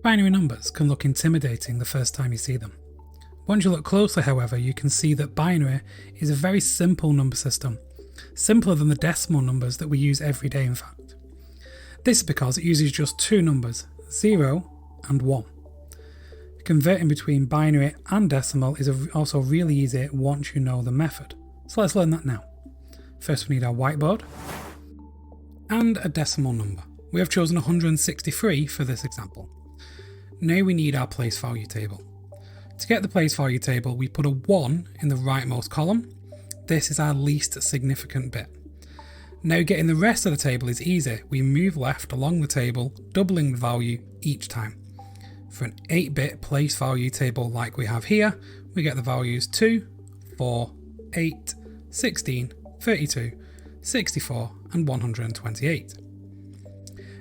Binary numbers can look intimidating the first time you see them. Once you look closely, however, you can see that binary is a very simple number system, simpler than the decimal numbers that we use every day in fact. This is because it uses just two numbers, 0 and 1. Converting between binary and decimal is also really easy once you know the method, so let's learn that now. First we need our whiteboard and a decimal number. We have chosen 163 for this example. Now we need our place value table. To get the place value table, we put a 1 in the rightmost column. This is our least significant bit. Now getting the rest of the table is easy. We move left along the table, doubling the value each time. For an 8-bit place value table like we have here, we get the values 2, 4, 8, 16, 32, 64 and 128.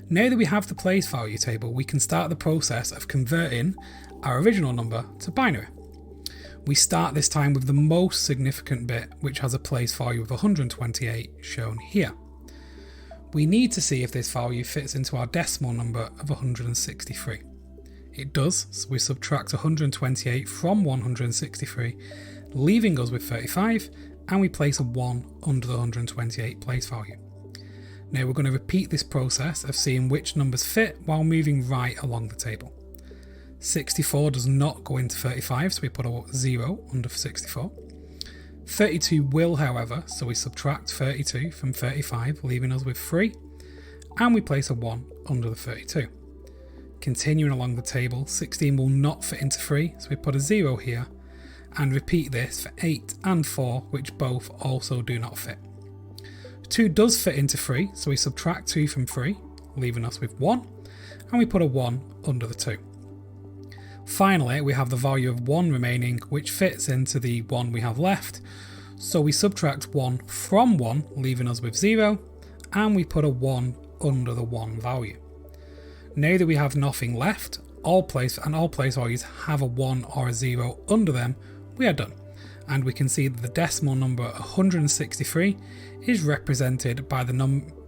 Now that we have the place value table, we can start the process of converting our original number to binary. We start this time with the most significant bit, which has a place value of 128 shown here. We need to see if this value fits into our decimal number of 163. It does, so we subtract 128 from 163, leaving us with 35, and we place a 1 under the 128 place value. Now we're going to repeat this process of seeing which numbers fit while moving right along the table. 64 does not go into 35, so we put a 0 under 64. 32 will, however, so we subtract 32 from 35, leaving us with 3, and we place a 1 under the 32. Continuing along the table, 16 will not fit into 3, so we put a 0 here, and repeat this for 8 and 4, which both also do not fit. 2 does fit into 3, so we subtract 2 from 3, leaving us with 1, and we put a 1 under the 2. Finally, we have the value of 1 remaining, which fits into the 1 we have left, so we subtract 1 from 1, leaving us with 0, and we put a 1 under the 1 value. Now that we have nothing left, all place values have a 1 or a 0 under them, we are done. And we can see that the decimal number 163 is represented by the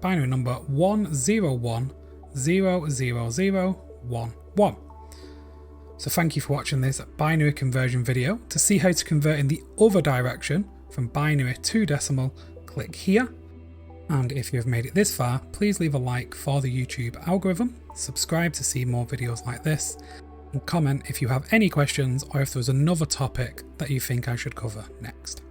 binary number 101000011. So thank you for watching this binary conversion video. To see how to convert in the other direction from binary to decimal, click here. And if you have made it this far, please leave a like for the YouTube algorithm, subscribe to see more videos like this, and comment if you have any questions or if there's another topic that you think I should cover next.